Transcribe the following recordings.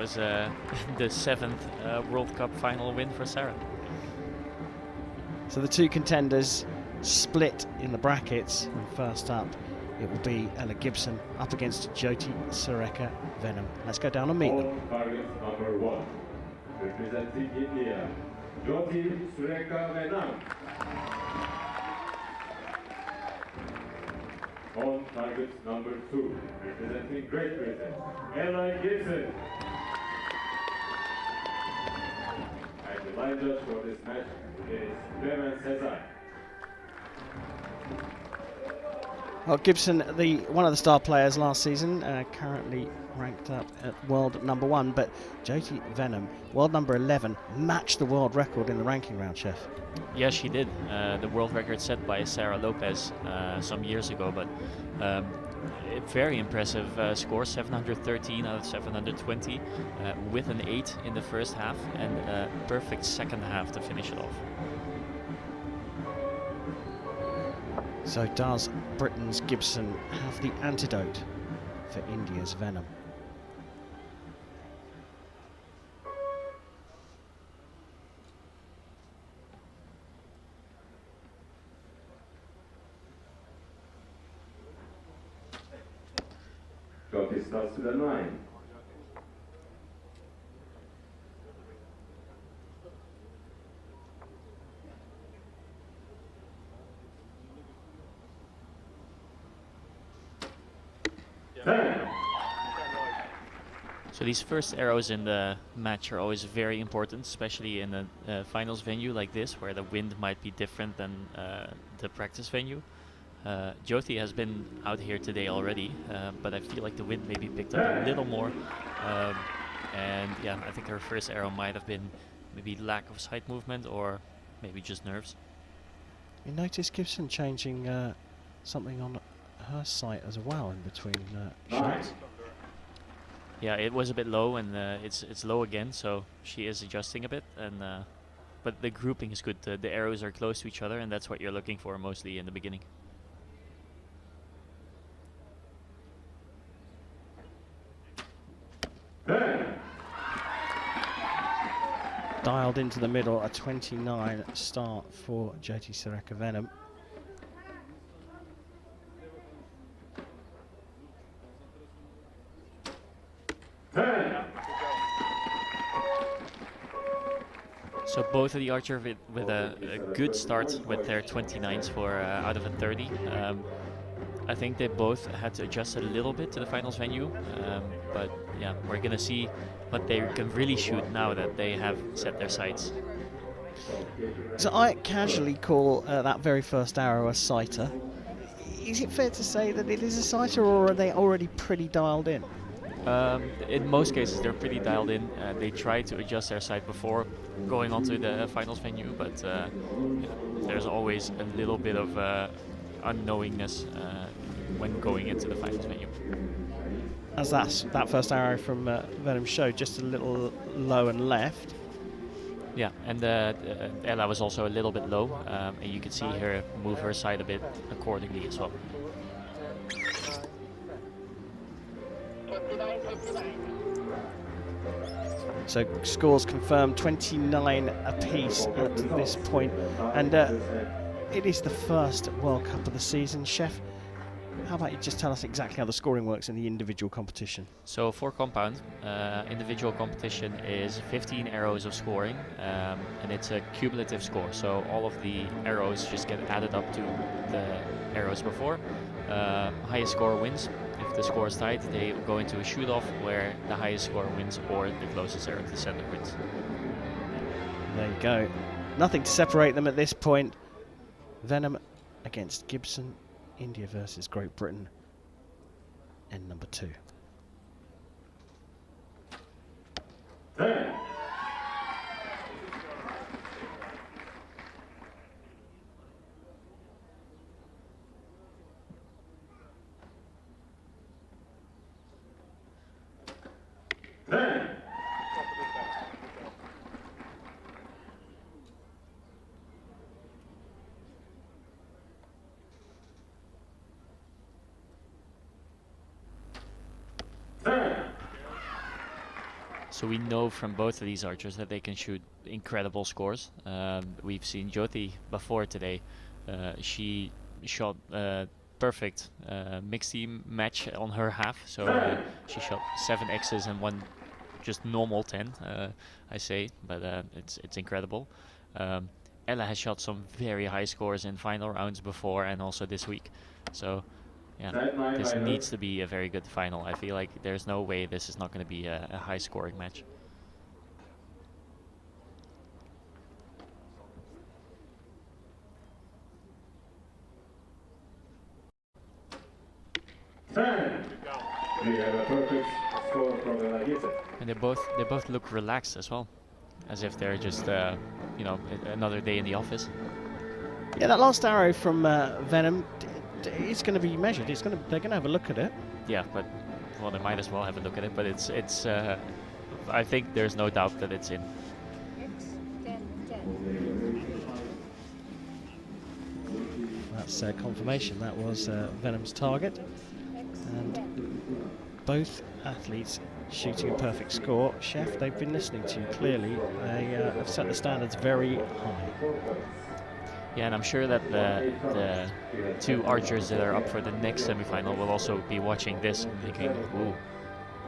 was the 7th World Cup final win for Sara. So the two contenders split in the brackets, and first up it will be Ella Gibson up against Jyothi Surekha Vennam. Let's go down and meet them. Target number 1, representing India, Jyothi Surekha Vennam. On target number 2, representing Great Britain, Ella Gibson. And the line judge for this match is Cesar. Well, Gibson, one of the star players last season, currently ranked up at world number 1, but Jyothi Vennam, world number 11, matched the world record in the ranking round, Chef. Yes, she did. The world record set by Sara Lopez some years ago, but a very impressive score, 713 out of 720, with an 8 in the first half and a perfect second half to finish it off. So does Britain's Gibson have the antidote for India's Vennam? Jyothi starts to the 9. So these first arrows in the match are always very important, especially in a finals venue like this, where the wind might be different than the practice venue. Jyothi has been out here today already, but I feel like the wind maybe picked up a little more. And yeah, I think her first arrow might have been maybe lack of side movement or maybe just nerves. You notice Gibson changing something on her sight as well in between shots. Yeah, it was a bit low, and it's low again, so she is adjusting a bit. And but the grouping is good. The arrows are close to each other, and that's what you're looking for mostly in the beginning. Dialed into the middle, a 29 start for Jyothi Surekha Vennam. So both of the archers with a good start with their 29s for out of a 30. I think they both had to adjust a little bit to the finals venue, but yeah, we're gonna see what they can really shoot now that they have set their sights. So I casually call that very first arrow a sighter. Is it fair to say that it is a sighter, or are they already pretty dialed in? In most cases, they're pretty dialed in. They try to adjust their sight before going onto the finals venue, but there's always a little bit of unknowingness when going into the finals venue. As that first arrow from Vennam showed, just a little low and left. Yeah, and Ella was also a little bit low, and you can see her move her side a bit accordingly as well. So scores confirmed, 29 apiece at this point, and it is the first World Cup of the season. Chef, how about you just tell us exactly how the scoring works in the individual competition? So for compound, individual competition is 15 arrows of scoring, and it's a cumulative score. So all of the arrows just get added up to the arrows before. Highest score wins. If the score is tied, they go into a shoot-off where the highest score wins or the closest arrow to the center wins. There you go. Nothing to separate them at this point. Vennam against Gibson. India versus Great Britain. End number 2. So we know from both of these archers that they can shoot incredible scores. We've seen Jyothi before today. She shot perfect mixed team match on her half. So she shot 7 X's and 1 just normal 10, I say, but it's incredible. Ella has shot some very high scores in final rounds before and also this week. So yeah, this needs to be a very good final. I feel like there's no way this is not going to be a high scoring match. We have a perfect score from Ella Gibson. And they both look relaxed as well, as if they're just you know, another day in the office. Yeah, that last arrow from Venom, it's going to be measured. They're going to have a look at it. Yeah, but well, they might as well have a look at it. But it's I think there's no doubt that it's in. That's confirmation. That was Venom's target, and both athletes shooting a perfect score. Chef, they've been listening to you clearly. They have set the standards very high. Yeah, and I'm sure that the 2 archers that are up for the next semi-final will also be watching this and thinking, ooh,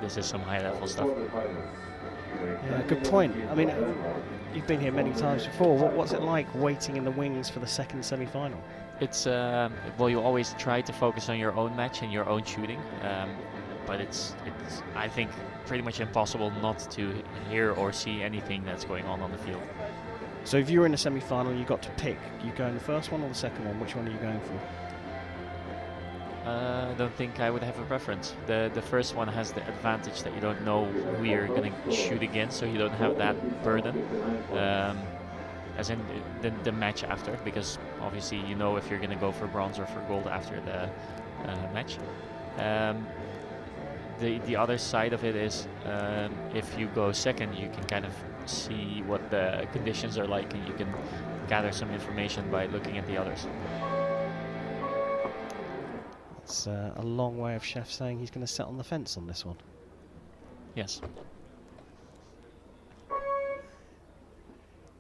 this is some high-level stuff. Yeah, good point. I mean, you've been here many times before. What's it like waiting in the wings for the second semi-final? It's well, you always try to focus on your own match and your own shooting, but it's I think pretty much impossible not to hear or see anything that's going on the field. So if you were in a semi-final, you got to pick. You go in the first one or the second one? Which one are you going for? I don't think I would have a preference. The first one has the advantage that you don't know who you're going to shoot against, so you don't have that burden. As in the match after, because obviously you know if you're going to go for bronze or for gold after the match. The other side of it is if you go second, you can kind of see what the conditions are like, and you can gather some information by looking at the others. It's a long way of Chef saying he's going to sit on the fence on this one. Yes.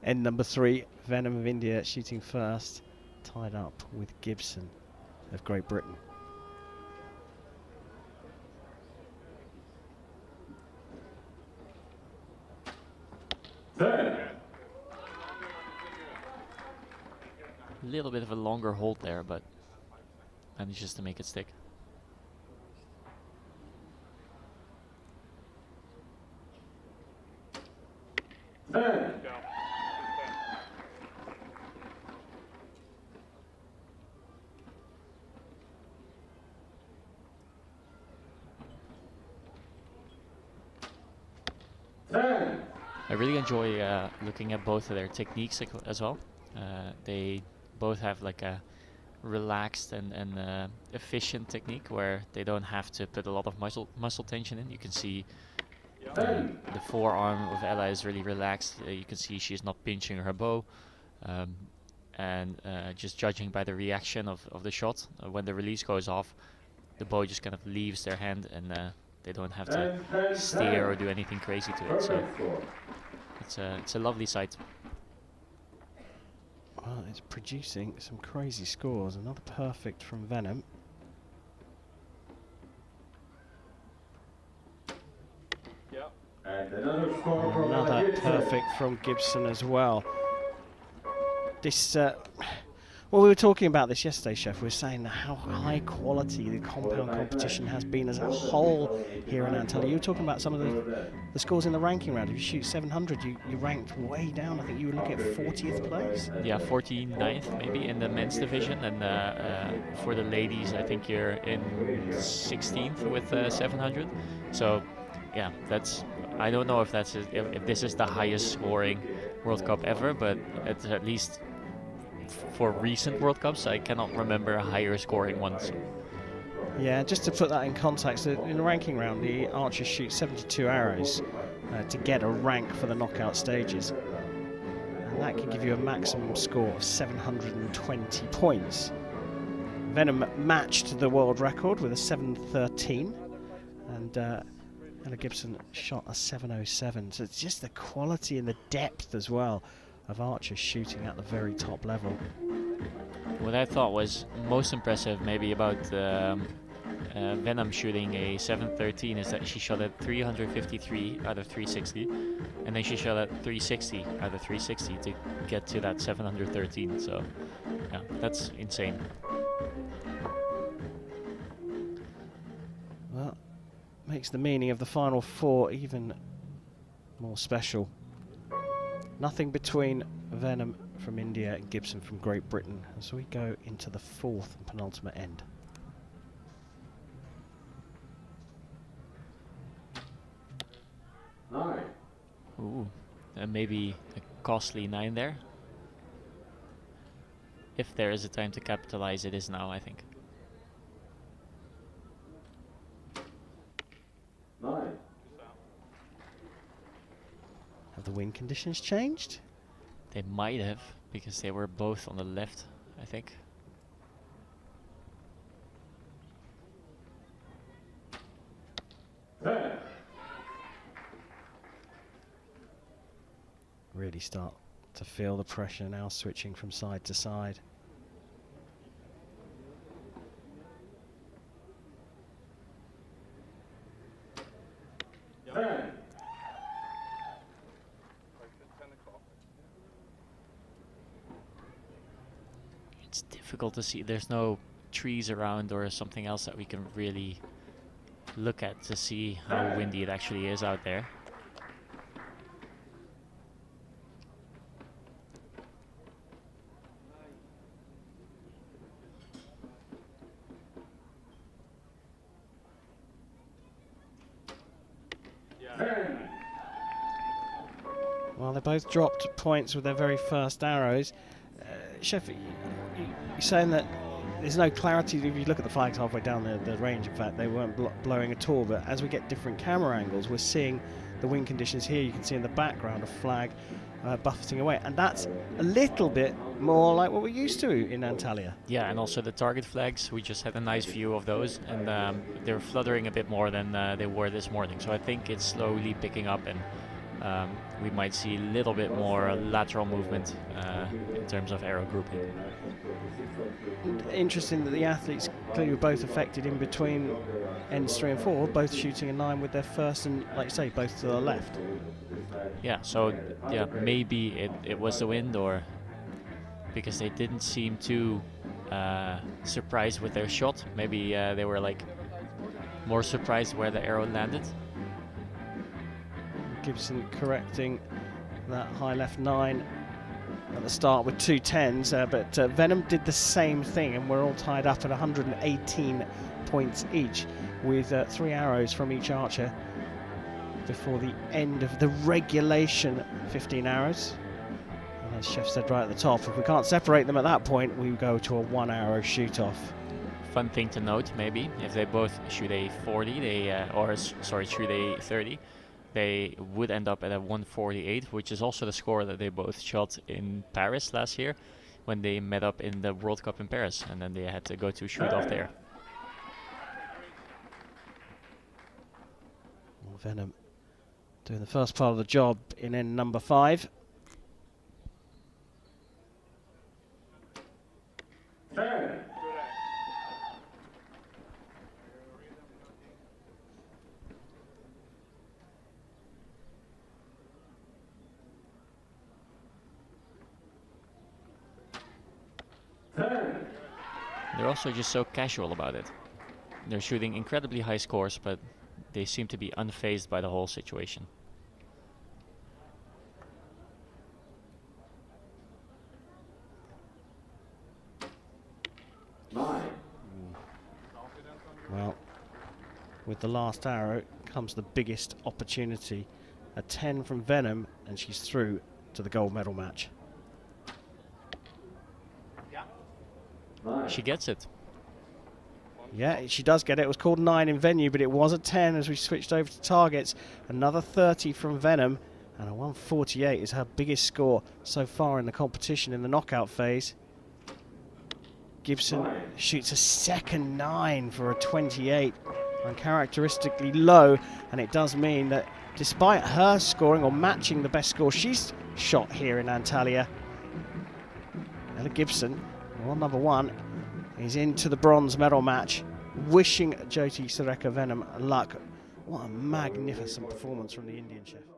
End number 3, Venom of India shooting first, tied up with Gibson of Great Britain. A little bit of a longer hold there, but manages to make it stick. I really enjoy looking at both of their techniques as well. They both have like a relaxed and efficient technique where they don't have to put a lot of muscle tension in. You can see the forearm of Ella is really relaxed. You can see she's not pinching her bow. And just judging by the reaction of the shot, when the release goes off, the bow just kind of leaves their hand, and they don't have to steer or do anything crazy to it. So it's a lovely sight. Well, it's producing some crazy scores. Another perfect from Venom. And another score from Another perfect from Gibson as well. This, well, we were talking about this yesterday, Chef. We were saying how high quality the compound competition has been as a whole here in Antalya. You were talking about some of the scores in the ranking round. If you shoot 700, you ranked way down. I think you were looking at 40th place. Yeah, 49th maybe in the men's division, and for the ladies, I think you're in 16th with 700. So, yeah, that's. I don't know if that's if this is the highest scoring World Cup ever, but it's at least for recent World Cups, I cannot remember higher scoring ones. Yeah, just to put that in context, in the ranking round, the archers shoot 72 arrows to get a rank for the knockout stages. And that can give you a maximum score of 720 points. Venom matched the world record with a 713, and Ella Gibson shot a 707, so it's just the quality and the depth as well of archers shooting at the very top level. What I thought was most impressive maybe about Vennam shooting a 713 is that she shot at 353 out of 360, and then she shot at 360 out of 360 to get to that 713. So yeah, that's insane. Well, makes the meaning of the final four even more special. Nothing between Vennam from India and Gibson from Great Britain as we go into the fourth and penultimate end. Ooh, maybe a costly 9 there. If there is a time to capitalize, it is now, I think. Have the wind conditions changed? They might have, because they were both on the left, I think. Really start to feel the pressure now, switching from side to side. It's difficult to see. There's no trees around or something else that we can really look at to see how windy it actually is out there. Well, they both dropped points with their very first arrows. Chef, you're saying that there's no clarity. If you look at the flags halfway down the range, in fact, they weren't blowing at all. But as we get different camera angles, we're seeing the wind conditions here. You can see in the background a flag buffeting away. And that's a little bit more like what we're used to in Antalya. Yeah, and also the target flags, we just had a nice view of those, and they're fluttering a bit more than they were this morning. So I think it's slowly picking up, and we might see a little bit more lateral movement in terms of arrow grouping. Interesting that the athletes clearly were both affected in between ends 3 and 4, both shooting in line with their first, and like you say, both to the left. Yeah, so yeah, maybe it was the wind, or because they didn't seem too surprised with their shot. Maybe they were like more surprised where the arrow landed. Gibson correcting that high left 9 at the start with 2 10s, but Vennam did the same thing, and we're all tied up at 118 points each, with 3 arrows from each archer before the end of the regulation 15 arrows. And as Chef said right at the top, if we can't separate them at that point, we go to a 1 arrow shoot off. Fun thing to note, maybe, if they both shoot a 40, shoot a 30, they would end up at a 148, which is also the score that they both shot in Paris last year when they met up in the World Cup in Paris, and then they had to go to shoot off there. Well, Vennam doing the first part of the job in end number 5. They're also just so casual about it. They're shooting incredibly high scores, but they seem to be unfazed by the whole situation. Well, with the last arrow comes the biggest opportunity. A 10 from Vennam, and she's through to the gold medal match. She gets it. Yeah, she does get it. It was called 9 in venue, but it was a 10 as we switched over to targets. Another 30 from Vennam, and a 148 is her biggest score so far in the competition in the knockout phase. Gibson shoots a second 9 for a 28. uncharacteristically low, and it does mean that despite her scoring or matching the best score she's shot here in Antalya, Ella Gibson, world number 1, is into the bronze medal match, wishing Jyothi Surekha Vennam luck. What a magnificent performance from the Indian chef.